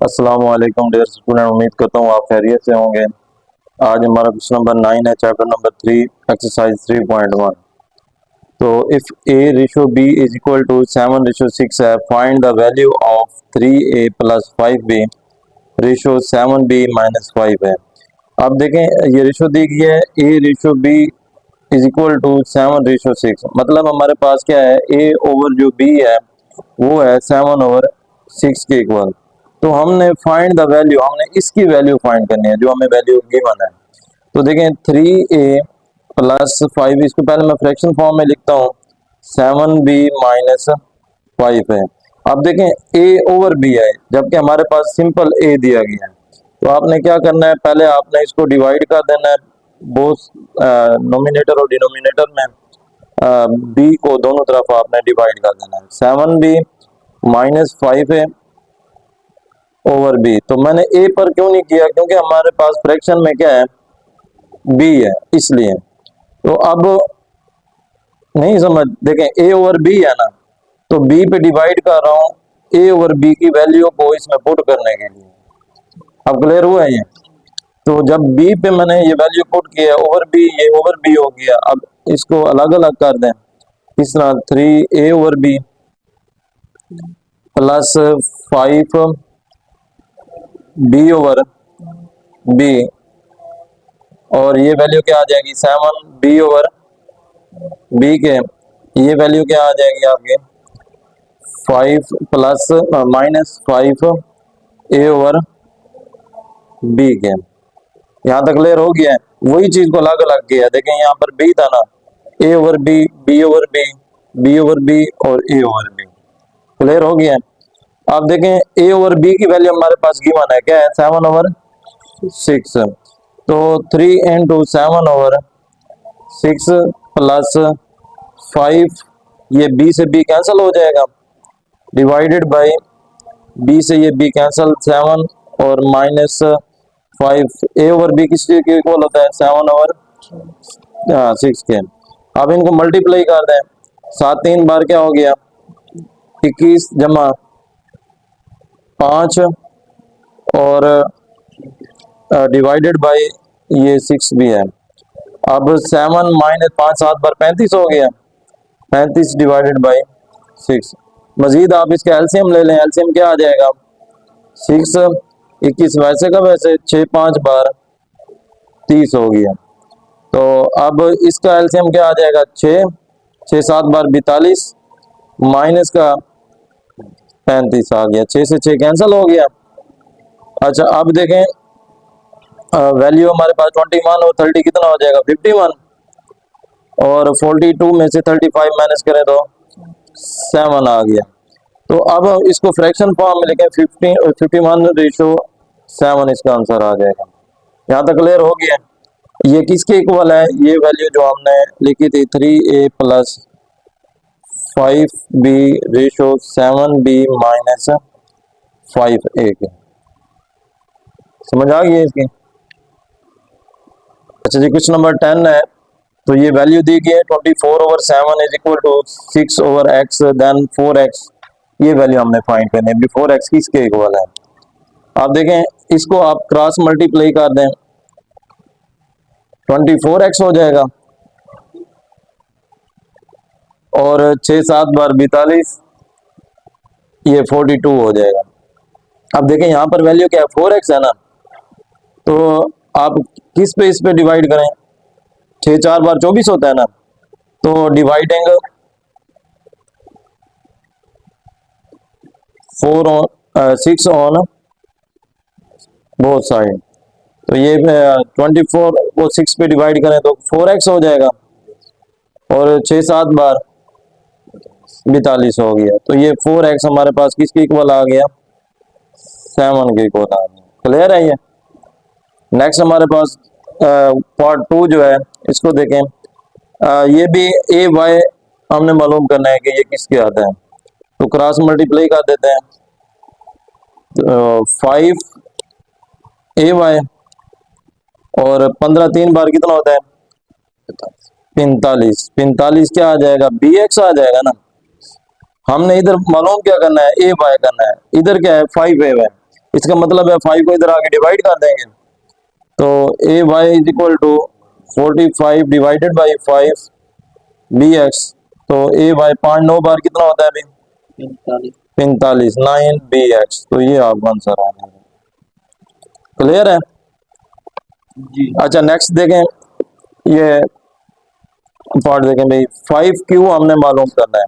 अस्सलाम वालेकुम dear student, उम्मीद करता हूँ आप खैरियत से होंगे। आज हमारा क्वेश्चन नंबर 9 है, चैप्टर नंबर 3, एक्सरसाइज 3.1। तो if A ratio B is equal to 7:6 है, find the value of 3a plus 5b ratio 7b minus 5 है। अब देखें, ये रेशो दी गई है A ratio B is equal to 7:6। मतलब हमारे पास क्या है, ए ओवर जो बी है वो है 7/6 के इक्वल। तो हमने फाइंड द वैल्यू, हमने इसकी वैल्यू फाइंड करनी है जो हमें वैल्यू गिवन है। तो देखें 3a प्लस 5, इसको पहले मैं फ्रैक्शन फॉर्म में लिखता हूँ, 7b माइनस 5 है। अब देखें a ओवर b है, जबकि हमारे पास सिंपल a दिया गया है। तो आपने क्या करना है, पहले आपने इसको डिवाइड कर देना है, बोथ नोमिनेटर और डिनोमिनेटर में b को दोनों तरफ आपने डिवाइड कर देना है। 7b माइनस 5 है ओवर बी। तो मैंने ए पर क्यों नहीं किया, क्योंकि हमारे पास फ्रैक्शन में क्या है, बी है, इसलिए। तो अब नहीं समझ, देखें ए ओवर बी है ना, तो बी पे डिवाइड कर रहा हूँ ए ओवर बी की वैल्यू को इसमें पुट करने के लिए। अब क्लियर हुआ है ये? तो जब बी पे मैंने ये वैल्यू पुट किया ओवर बी, ये ओवर बी हो गया। अब इसको अलग अलग कर दें, इस तरह 3a over B plus 5 B over B, और ये वैल्यू क्या आ जाएगी, 7 बी ओवर बी के, ये वैल्यू क्या आ जाएगी आपके 5 प्लस माइनस 5 ए ओवर बी के। यहाँ तक क्लियर हो गया है? वही चीज को अलग अलग किया। देखें यहाँ पर बी था ना, A over B, B over B, B over B और ए ओवर बी। क्लियर हो गया है? आप देखें ए ओवर बी की वैल्यू हमारे पास गिवन है, क्या है, 7/6। तो 3 into 7/6 प्लस 5, ये बी से बी कैंसिल हो जाएगा, डिवाइडेड बाय बी से ये बी कैंसिल, 7 और माइनस 5। ए ओवर बी किस चीज के इक्वल होता है, 7/6 के। अब इनको मल्टीप्लाई कर दें, 7 3 बार क्या हो गया, 21 जमा 5 और डिवाइडेड बाय ये 6 भी है। अब 7 माइनस 5 7 बार 35 हो गया, 35 डिवाइडेड बाय 6। मजीद आप इसका एलसीएम ले लें, एलसीएम क्या आ जाएगा, 6 21 वैसे का वैसे, 6 5 बार 30 हो गया। तो अब इसका एलसीएम क्या आ जाएगा, 6 6 7 बार 42 माइनस का 35 आ गया, 6 से 6 कैंसिल हो गया। अच्छा अब देखें वैल्यू हमारे पास 21 और 30 कितना हो जाएगा, 51, और 42 में से 35 माइनस करें तो 7 आ गया। तो अब इसको फ्रैक्शन फॉर्म में लिखें, 51/7 इसका आंसर आ जाएगा। यहाँ तक क्लियर हो गया? ये किसके इक्वल है, ये वैल्यू जो हमने लिखी थी 3a plus 5b ratio 7b minus 5a के। समझ आ गई है इसकी? अच्छा जी, क्वेश्चन नंबर 10 है। तो ये वैल्यू दी गई है 24/7 is equal to 6/x then 4x। ये वैल्यू हमने फाइंड करनी है। 4x किसके इक्वल है? आप देखें इसको आप क्रॉस मल्टीप्लाई कर दें, 24x हो जाएगा और 6 7 बार 42, ये 42 हो जाएगा। अब देखें यहाँ पर वैल्यू क्या है, 4x है ना, तो आप किस पे इस पे डिवाइड करें, 6 4 बार 24 होता है ना, तो डिवाइडिंग 6 ऑन बोथ साइड। तो ये 24 को 6 पे डिवाइड करें तो 4x हो जाएगा, और 6 7 बार 42 हो गया। तो ये 4x हमारे पास किसके इक्वल आ गया, 7 के इक्वल आ गया। क्लियर है ये? नेक्स्ट हमारे पास पार्ट 2 जो है, इसको देखें। ये भी ए वाई हमने मालूम करना है कि ये किसके आता है। तो क्रॉस मल्टीप्लाई कर देते हैं, 5 ए वाई और 15 3 बार कितना होता है, 45। 45 क्या आ जाएगा, बी एक्स आ जाएगा ना। हमने इधर मालूम क्या करना है, ए वाई करना है, इधर क्या है 5 ए वाई। इसका मतलब है 5 को इधर आके डिवाइड कर देंगे, तो A Y is equal to 45 divided by 5 B X. तो ए वाई 5 9 बार कितना होता है अभी? 45 9 बी एक्स। तो ये आपका आंसर आ गया। क्लियर है जी। अच्छा नेक्स्ट देखें, ये पार्ट देखें भाई, 5Q हमने मालूम करना है,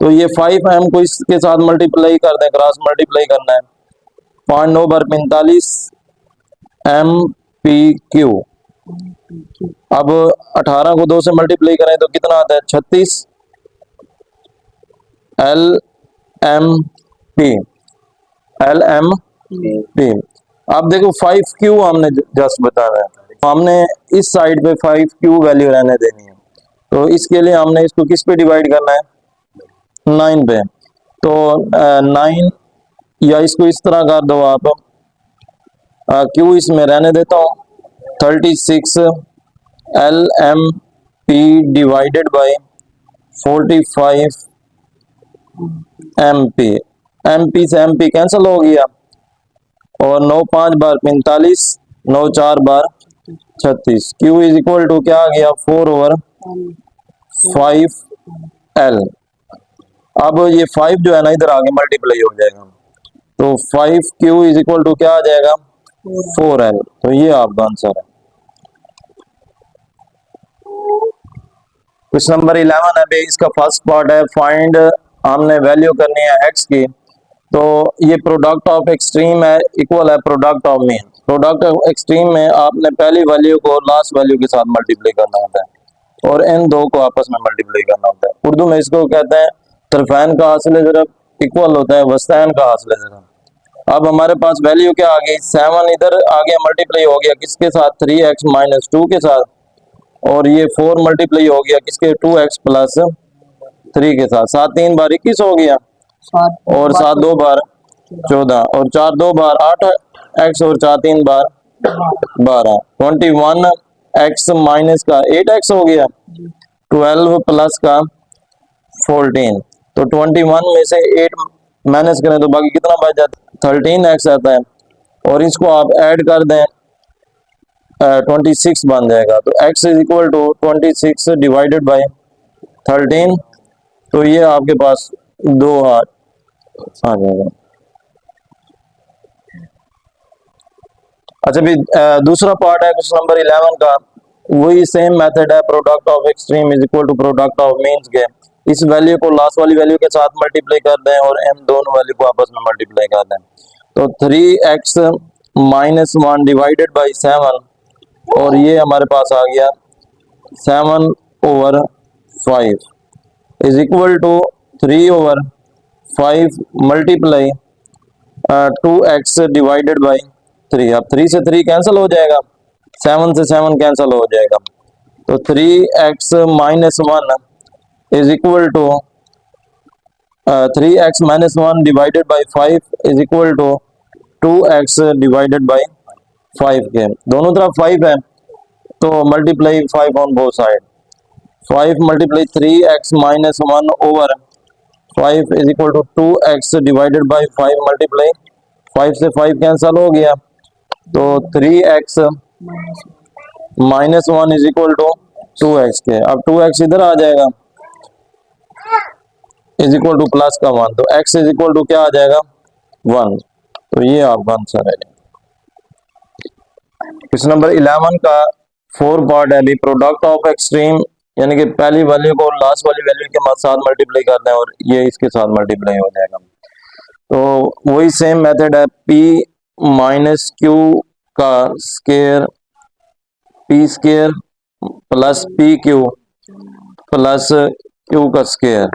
तो ये 5M को इसके साथ मल्टीप्लाई कर दें, क्रॉस मल्टीप्लाई करना है। 5 9 बार 45 MPQ। अब 18 को 2 से मल्टीप्लाई करें तो कितना आता है? 36 LMP। अब देखो 5Q हमने जस्ट बताया है, तो हमने इस साइड पे 5Q वैल्यू रहने देनी है, तो इसके लिए हमने इसको किस पे डिवाइड करना है? 9 पे। तो 9 या इसको इस तरह कर दो आप, Q इसमें रहने देता हूँ, 36 LMP divided by 45 MP। MP से MP कैंसिल हो गया, और 9 5 बार 45, 9 4 बार 36। Q इज इक्वल टू क्या आ गया? 4/5L। अब ये 5 जो है ना इधर आगे मल्टीप्लाई हो जाएगा, तो 5Q इज इक्वल टू क्या आ जाएगा? 4L। तो ये आपका आंसर है। क्वेश्चन नंबर 11 है भाई, इसका फर्स्ट पार्ट है फाइंड, हमने वैल्यू करनी है x की। तो ये प्रोडक्ट ऑफ एक्सट्रीम है इक्वल है product of mean. Product of extreme में आपने पहली वैल्यू को लास्ट वैल्यू के साथ मल्टीप्लाई करना होता है और इन दो को आपस में मल्टीप्लाई करना होता है। उर्दू में इसको कहते हैं तरफैन का हासिल ज़रब इक्वल होता है वस्तैन का हासिल ज़रब। अब हमारे पास वैल्यू क्या आ गई? 7 इधर आ गया, मल्टीप्लाई हो गया किसके साथ? 3x माइनस 2 के साथ, और ये 4 मल्टीप्लाई हो गया किसके? 2x प्लस 3 के साथ। 7 3 बार 21 हो गया, और 7 2 बार 14, और 4 2 बार 8x, और 4 3 बार 12। 21x माइनस का 8x हो गया, 12 प्लस का 14। तो 21 में से 8 माइनस करें तो बाकी कितना बच जाता है? 13x आता है, और इसको आप ऐड कर दें 26 बन जाएगा। तो x is equal to 26 divided by 13। तो ये आपके पास 2 आ जाएगा। अच्छा भी दूसरा पार्ट है क्वेश्चन नंबर 11 का, वही सेम मेथड है, product of extreme is equal to product of means के। इस वैल्यू को लास्ट वाली वैल्यू के साथ मल्टीप्लाई कर दें और इन दोनों वैल्यू को आपस में मल्टीप्लाई कर दें। तो 3x माइनस 1 डिवाइडेड बाई 7, और ये हमारे पास आ गया 7/5 is equal to 3/5 multiply 2x divided by 3। अब 3 से 3 कैंसिल हो जाएगा, 7 से 7 कैंसिल हो जाएगा, तो 3x minus 1 is equal to 3x minus 1 divided by 5 is equal to 2x divided by 5 के। दोनों तरफ 5 है, तो multiply 5 on both side. 5 multiply 3x minus 1 over 5 is equal to 2x divided by 5 multiply 5 से 5 cancel हो गया, तो 3x minus 1 is equal to 2x के। अब 2x इधर आ जाएगा इज इक्वल टू प्लस का 1, तो x इज इक्वल टू क्या आ जाएगा? 1। तो ये आपका आंसर है। क्वेश्चन नंबर 11 का 4 पार्ट है अभी, प्रोडक्ट ऑफ एक्सट्रीम, यानी कि पहली वैल्यू को लास्ट वाली वैल्यू के साथ मल्टीप्लाई करना है और ये इसके साथ मल्टीप्लाई हो जाएगा। तो वही सेम मेथड है, p माइनस क्यू का square p square plus P Q plus Q का स्केयर,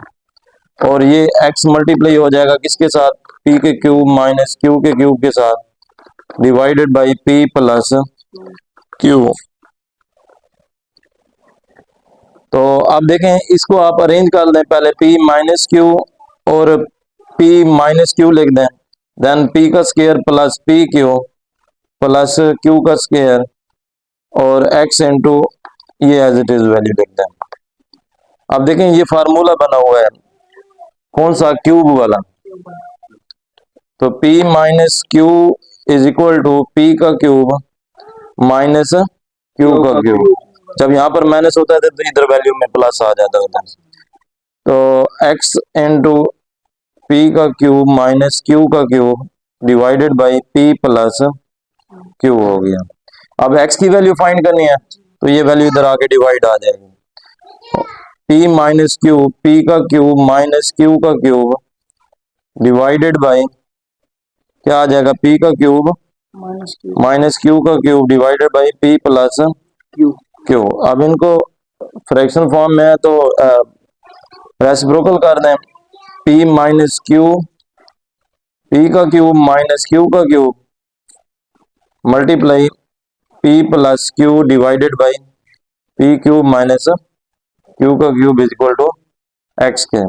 और ये x मल्टीप्लाई हो जाएगा किसके साथ? p के क्यूब माइनस q के क्यूब के साथ divided by p plus q। तो आप देखें इसको आप अरेंज कर दें, पहले p माइनस क्यू और p माइनस क्यू लिख दें, देन p का square plus P Q plus q का स्केयर और x इंटू ये एज इट इज वैल्यू लिख दें। अब देखें ये फार्मूला बना हुआ है, कौन सा? क्यूब वाला। तो p minus q is equal to p का क्यूब माइनस q का क्यूब। जब यहाँ पर माइनस होता है तो इधर वैल्यू में प्लस आ जाता है। तो x इंटू p का क्यूब माइनस q का cube divided by p plus q हो गया। अब x की वैल्यू फाइंड करनी है तो ये वैल्यू इधर आके डिवाइड आ जाएगी। p माइनस क्यू, p का क्यूब माइनस q का क्यूब डिवाइडेड बाई क्या आ जाएगा, p का क्यूब माइनस q का cube divided by p plus q। अब इनको फ्रैक्शन फॉर्म में है तो रेसिप्रोकल कर दें। p माइनस क्यू, p का क्यूब माइनस q का cube multiply p plus q divided by p cube minus q का cube is equal to x के।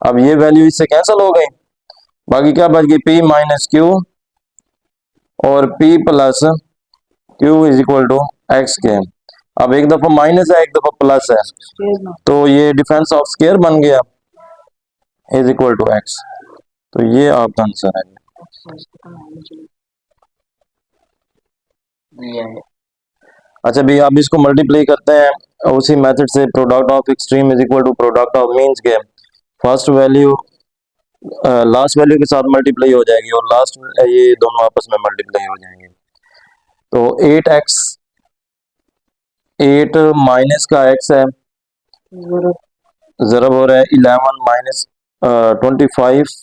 अब ये वैल्यू इससे कैंसिल हो गई, बाकी क्या बच गई, p माइनस क्यू और p plus q is equal to x के। अब एक दफा माइनस है एक दफा प्लस है तो ये डिफरेंस ऑफ स्क्वायर बन गया इज इक्वल टू x। तो ये आपका आंसर है। अच्छा भाई आप इसको मल्टीप्लाई करते हैं उसी मेथड से, product of extreme is equal to product of means के फर्स्ट वैल्यू लास्ट वैल्यू के साथ मल्टीप्लाई हो जाएगी और लास्ट ये दोनों आपस में मल्टीप्लाई हो जाएंगे। तो 8x 8 माइनस का x है ज़रब हो रहा है 11 माइनस 25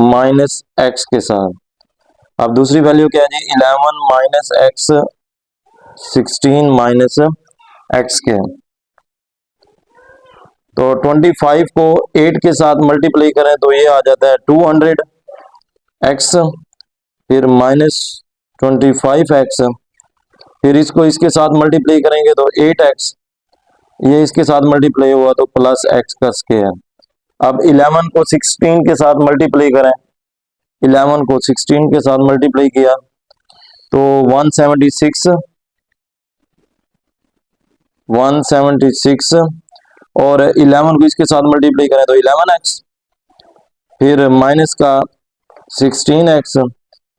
माइनस x के साथ। अब दूसरी वैल्यू क्या है जी, 11 माइनस x 16 माइनस x के। तो 25 को 8 के साथ मल्टीप्लाई करें तो ये आ जाता है 200x, फिर माइनस 25x, फिर इसको इसके साथ मल्टीप्लाई करेंगे तो 8x, ये इसके साथ मल्टीप्लाई हुआ तो प्लस x का स्क्वायर। अब 11 को 16 के साथ मल्टीप्लाई करें, 11 को 16 के साथ मल्टीप्लाई किया तो 176 और 11 को इसके साथ मल्टीप्लाई करें तो 11x, फिर माइनस का 16x,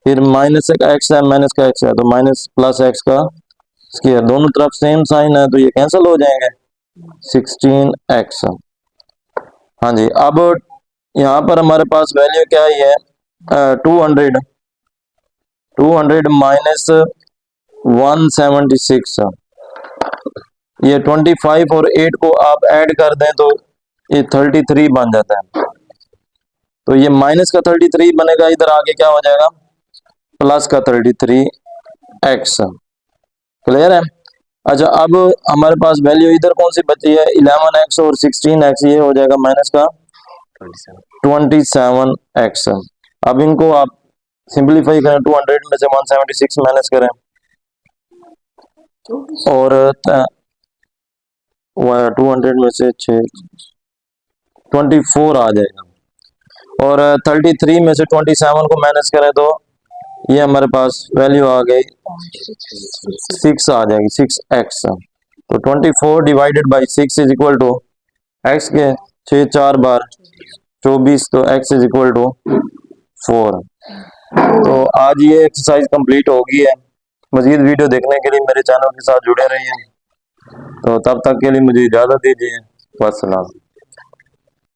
फिर माइनस का x है माइनस का x है तो माइनस प्लस x का स्क्वायर, दोनों तरफ सेम साइन है तो ये कैंसिल हो जाएंगे 16x। हाँ जी, अब यहाँ पर हमारे पास वैल्यू क्या ही है 200 माइनस 176, ये 25 और 8 को आप ऐड कर दें तो ये 33 बन जाता है। तो ये माइनस का 33 बनेगा, इधर आगे क्या हो जाएगा प्लस का 33x। क्लियर है। अच्छा अब हमारे पास वैल्यू इधर कौन सी बची है 11x और 16x, ये हो जाएगा माइनस का 27x। अब इनको आप सिंपलीफाई करें, 200 में से 176 माइनस करें और 200 में से 24 आ जाएगा और 33 में से 27 को माइनस करें तो ये हमारे पास वैल्यू आ गई 6 आ जाएगी 6x। तो 24 divided by 6 is equal to x के 6 4 बार 24, तो x इज इक्वल टू 4। तो आज ये एक्सरसाइज कंप्लीट हो गई है। मजीद वीडियो देखने के लिए मेरे चैनल के साथ जुड़े रहिए। तो तब तक के लिए मुझे इजाज़त दीजिए। वस्सलाम।